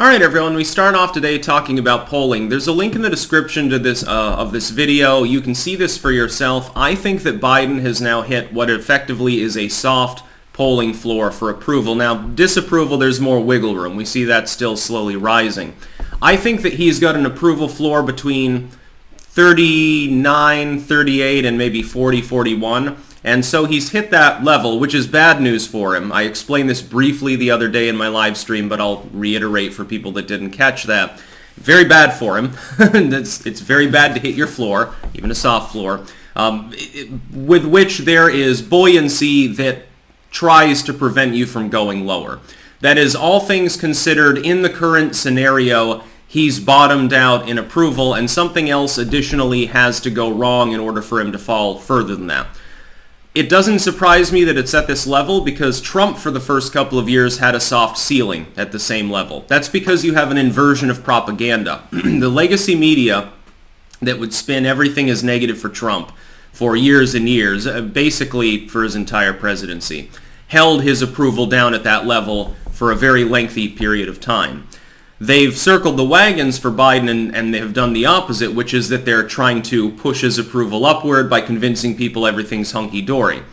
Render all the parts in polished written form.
Alright everyone, we start off today talking about polling. There's a link in the description to this of this video. You can see this for yourself. I think that Biden has now hit what effectively is a soft polling floor for approval. Now, disapproval, there's more wiggle room. We see that still slowly rising. I think that he's got an approval floor between 39, 38, and maybe 40, 41. And so he's hit that level, which is bad news for him. I explained this briefly the other day in my live stream, but I'll reiterate for people that didn't catch that. Very bad for him. It's very bad to hit your floor, even a soft floor, with which there is buoyancy that tries to prevent you from going lower. That is, all things considered, in the current scenario, he's bottomed out in approval, and something else additionally has to go wrong in order for him to fall further than that. It doesn't surprise me that it's at this level because Trump for the first couple of years had a soft ceiling at the same level. That's because you have an inversion of propaganda. The legacy media that would spin everything as negative for Trump for years and years, basically for his entire presidency, held his approval down at that level for a very lengthy period of time. They've circled the wagons for Biden and they have done the opposite, which is that they're trying to push his approval upward by convincing people everything's hunky-dory.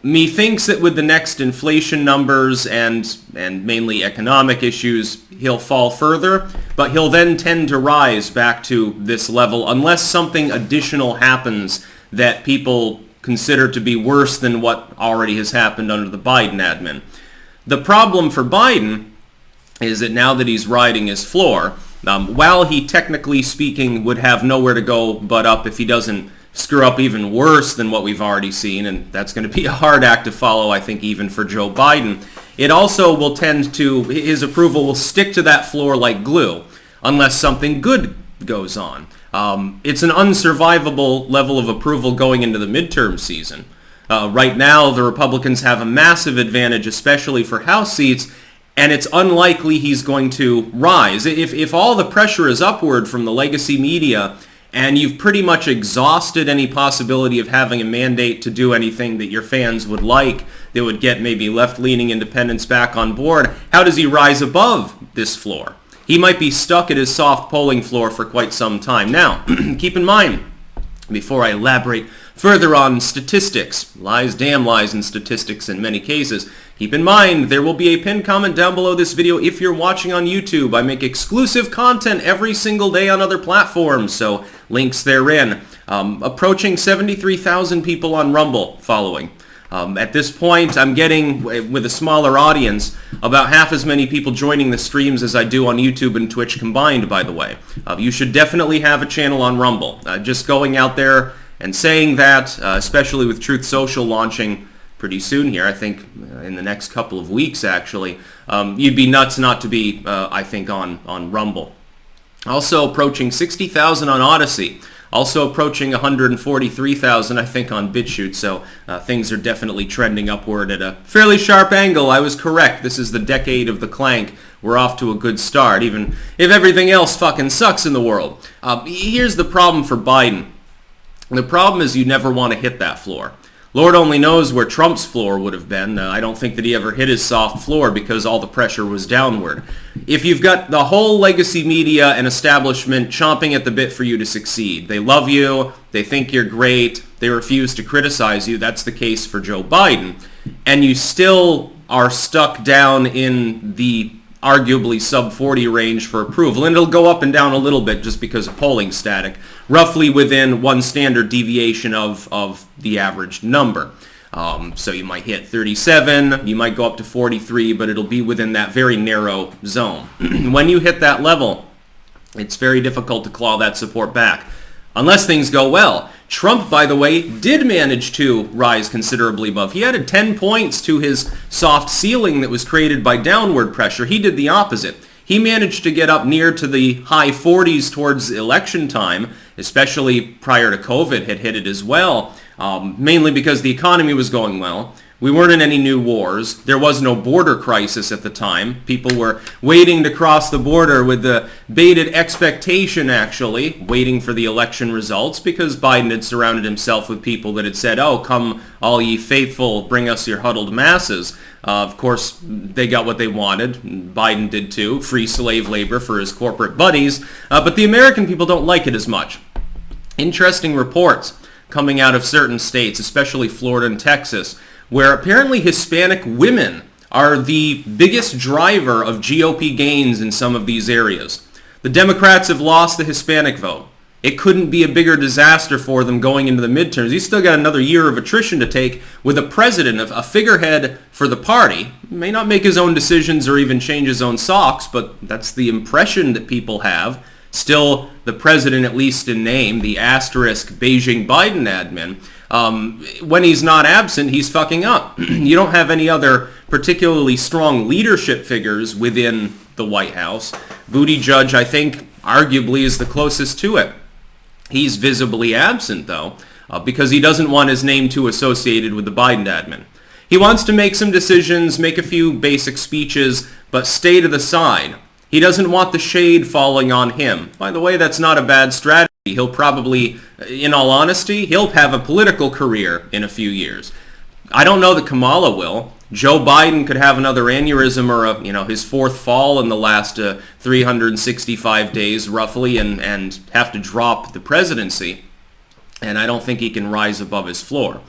Methinks that with the next inflation numbers and mainly economic issues, he'll fall further, but he'll then tend to rise back to this level unless something additional happens that people consider to be worse than what already has happened under the Biden admin. The problem for Biden is that now that he's riding his floor, while he technically speaking would have nowhere to go but up if he doesn't screw up even worse than what we've already seen, and that's going to be a hard act to follow, I think, even for Joe Biden, it also will tend to, his approval will stick to that floor like glue, unless something good goes on. It's an unsurvivable level of approval going into the midterm season. Right now, the Republicans have a massive advantage, especially for House seats, and it's unlikely he's going to rise. If all the pressure is upward from the legacy media and you've pretty much exhausted any possibility of having a mandate to do anything that your fans would like that would get maybe left-leaning independents back on board, how does he rise above this floor? He might be stuck at his soft polling floor for quite some time. Now, keep in mind, before I elaborate further on statistics, lies, damn lies in statistics in many cases, keep in mind there will be a pinned comment down below this video if you're watching on YouTube. I make exclusive content every single day on other platforms, so links therein. Approaching 73,000 people on Rumble following. At this point, I'm getting, with a smaller audience, about half as many people joining the streams as I do on YouTube and Twitch combined, by the way. You should definitely have a channel on Rumble. Just going out there and saying that, especially with Truth Social launching pretty soon here, I think in the next couple of weeks actually, you'd be nuts not to be, I think, on Rumble. Also approaching 60,000 on Odyssey. Also approaching 143,000, I think, on BitChute, so things are definitely trending upward at a fairly sharp angle. I was correct. This is the decade of the clank. We're off to a good start, even if everything else fucking sucks in the world. Here's the problem for Biden. The problem is you never want to hit that floor. Lord only knows where Trump's floor would have been. I don't think that he ever hit his soft floor because all the pressure was downward. If you've got the whole legacy media and establishment chomping at the bit for you to succeed, they love you, they think you're great, they refuse to criticize you, that's the case for Joe Biden, and you still are stuck down in the arguably sub-40 range for approval, and it'll go up and down a little bit just because of polling static, roughly within one standard deviation of the average number. So you might hit 37, you might go up to 43, but it'll be within that very narrow zone. When you hit that level, it's very difficult to claw that support back, unless things go well. Trump, by the way, did manage to rise considerably above. He added 10 points to his soft ceiling that was created by downward pressure. He did the opposite. He managed to get up near to the high 40s towards election time, especially prior to COVID had hit it as well, mainly because the economy was going well. We weren't in any new wars. There was no border crisis at the time. People were waiting to cross the border with the bated expectation, actually, waiting for the election results, because Biden had surrounded himself with people that had said, oh, come all ye faithful, bring us your huddled masses. Of course, they got what they wanted. Biden did too, free slave labor for his corporate buddies. But the American people don't like it as much. Interesting reports coming out of certain states, especially Florida and Texas, where apparently Hispanic women are the biggest driver of GOP gains in some of these areas. The Democrats have lost the Hispanic vote. It couldn't be a bigger disaster for them going into the midterms. He's still got another year of attrition to take with a president, a figurehead for the party. He may not make his own decisions or even change his own socks, but that's the impression that people have. Still the president, at least in name, the asterisk Beijing Biden admin. When he's not absent, he's fucking up. You don't have any other particularly strong leadership figures within the White House. Buttigieg, I think, arguably is the closest to it. He's visibly absent, though, because he doesn't want his name too associated with the Biden admin. He wants to make some decisions, make a few basic speeches, but stay to the side. He doesn't want the shade falling on him. By the way, that's not a bad strategy. He'll probably, in all honesty, he'll have a political career in a few years. I don't know that Kamala will. Joe Biden could have another aneurysm or his fourth fall in the last 365 days roughly and have to drop the presidency. And I don't think he can rise above his floor.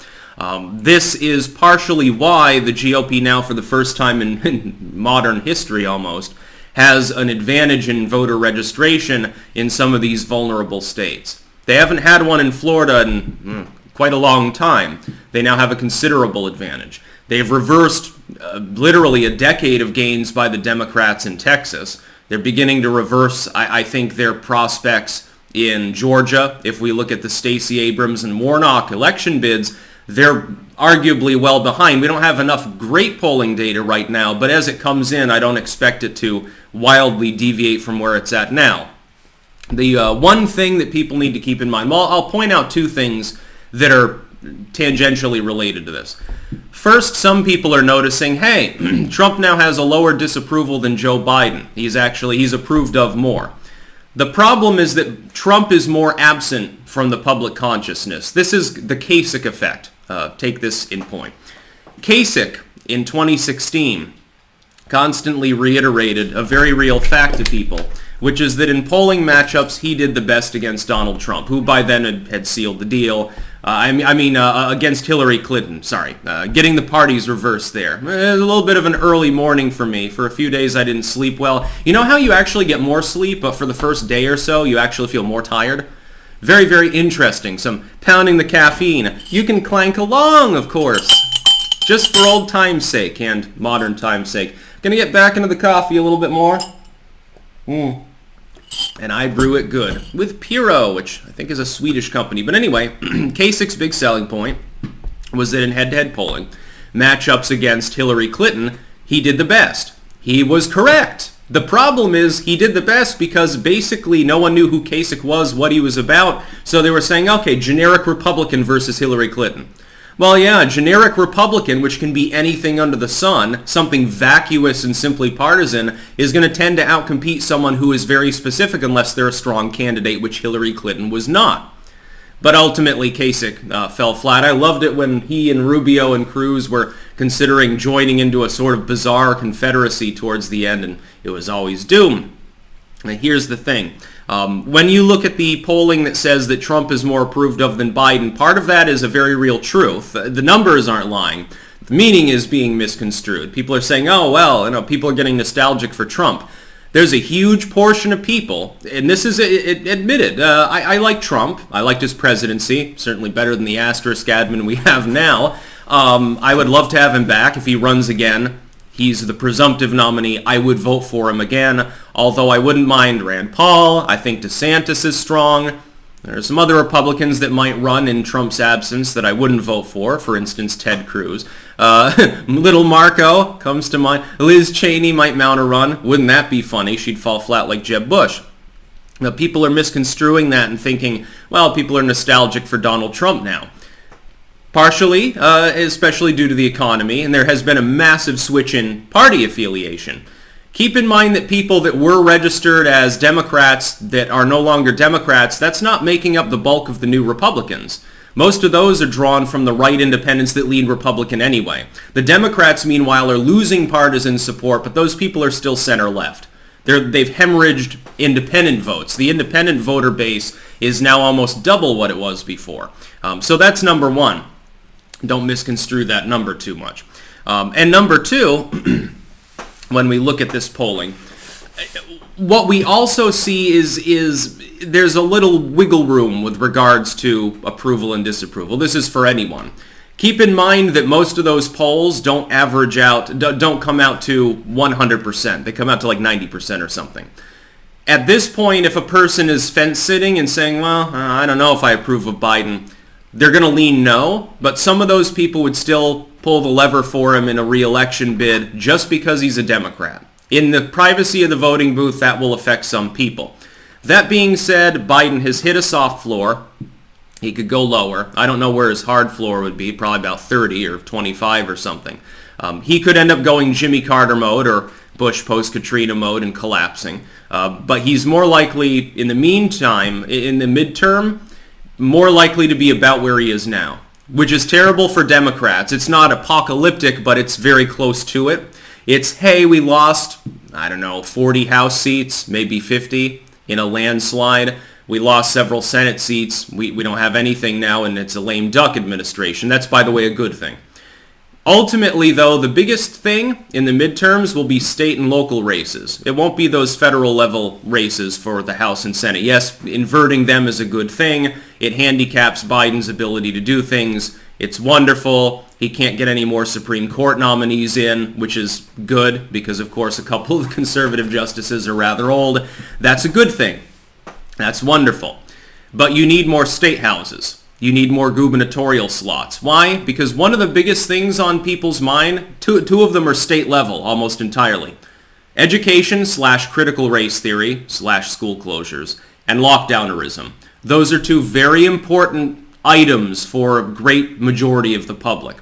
This is partially why the GOP now, for the first time in modern history almost, has an advantage in voter registration in some of these vulnerable states. They haven't had one in Florida in quite a long time. They now have a considerable advantage. They've reversed literally a decade of gains by the Democrats in Texas. They're beginning to reverse, I think, their prospects in Georgia. If we look at the Stacey Abrams and Warnock election bids, they're arguably well behind. We don't have enough great polling data right now, but as it comes in, I don't expect it to wildly deviate from where it's at now. The one thing that people need to keep in mind, well, I'll point out two things that are tangentially related to this. First, some people are noticing, hey, Trump now has a lower disapproval than Joe Biden. He's approved of more. The problem is that Trump is more absent from the public consciousness. This is the Kasich effect. Take this in point. Kasich, in 2016, constantly reiterated a very real fact to people, which is that in polling matchups, he did the best against Donald Trump, who by then had sealed the deal. Against Hillary Clinton, getting the parties reversed there. It was a little bit of an early morning for me. For a few days, I didn't sleep well. You know how you actually get more sleep, but for the first day or so, you actually feel more tired? Very, very interesting. Some pounding the caffeine. You can clank along, of course, just for old time's sake and modern time's sake. Gonna get back into the coffee a little bit more. And I brew it good with Piro, which I think is a Swedish company. But anyway, Kasich's big selling point was that in head-to-head polling, matchups against Hillary Clinton, he did the best. He was correct. The problem is he did the best because basically no one knew who Kasich was, what he was about. So they were saying, okay, generic Republican versus Hillary Clinton. Well, yeah, generic Republican, which can be anything under the sun, something vacuous and simply partisan, is going to tend to outcompete someone who is very specific unless they're a strong candidate, which Hillary Clinton was not. But ultimately, Kasich fell flat. I loved it when he and Rubio and Cruz were considering joining into a sort of bizarre confederacy towards the end, and it was always doomed. And here's the thing. When you look at the polling that says that Trump is more approved of than Biden, part of that is a very real truth. The numbers aren't lying. The meaning is being misconstrued. People are saying, oh, well, people are getting nostalgic for Trump. There's a huge portion of people, and this is admitted. I like Trump. I liked his presidency, certainly better than the asterisk admin we have now. I would love to have him back if he runs again. He's the presumptive nominee. I would vote for him again, although I wouldn't mind Rand Paul. I think DeSantis is strong. There's some other Republicans that might run in Trump's absence that I wouldn't vote for instance, Ted Cruz. Little Marco comes to mind. Liz Cheney might mount a run. Wouldn't that be funny? She'd fall flat like Jeb Bush. Now, people are misconstruing that and thinking, well, people are nostalgic for Donald Trump now. Partially, especially due to the economy, and there has been a massive switch in party affiliation. Keep in mind that people that were registered as Democrats that are no longer Democrats, that's not making up the bulk of the new Republicans. Most of those are drawn from the right independents that lean Republican anyway. The Democrats, meanwhile, are losing partisan support, but those people are still center-left. They've hemorrhaged independent votes. The independent voter base is now almost double what it was before. So that's number one. Don't misconstrue that number too much. And number two, when we look at this polling, what we also see is there's a little wiggle room with regards to approval and disapproval. This is for anyone. Keep in mind that most of those polls don't average out, don't come out to 100%. They come out to like 90% or something. At this point, if a person is fence-sitting and saying, well, I don't know if I approve of Biden, they're going to lean no, but some of those people would still pull the lever for him in a re-election bid just because he's a Democrat. In the privacy of the voting booth, that will affect some people. That being said, Biden has hit a soft floor. He could go lower. I don't know where his hard floor would be, probably about 30 or 25 or something. He could end up going Jimmy Carter mode or Bush post-Katrina mode and collapsing. But he's more likely, in the meantime, in the midterm, more likely to be about where he is now, which is terrible for Democrats. It's not apocalyptic, but it's very close to it. It's, hey, we lost, 40 House seats, maybe 50 in a landslide. We lost several Senate seats. We don't have anything now, and it's a lame duck administration. That's, by the way, a good thing. Ultimately, though, the biggest thing in the midterms will be state and local races. It won't be those federal level races for the House and Senate. Yes, inverting them is a good thing. It handicaps Biden's ability to do things. It's wonderful. He can't get any more Supreme Court nominees in, which is good because, of course, a couple of conservative justices are rather old. That's a good thing. That's wonderful. But you need more state houses. You need more gubernatorial slots. Why? Because one of the biggest things on people's mind, two of them are state level almost entirely. Education / critical race theory / school closures and lockdownerism. Those are two very important items for a great majority of the public.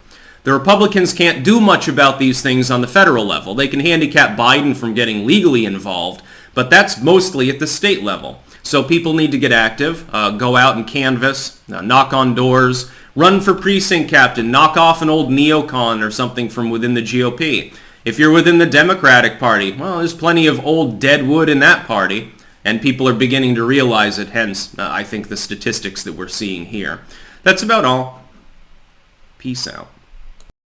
The Republicans can't do much about these things on the federal level. They can handicap Biden from getting legally involved, but that's mostly at the state level. So people need to get active, go out and canvass, knock on doors, run for precinct captain, knock off an old neocon or something from within the GOP. If you're within the Democratic Party, well, there's plenty of old dead wood in that party, and people are beginning to realize it, hence, I think, the statistics that we're seeing here. That's about all. Peace out.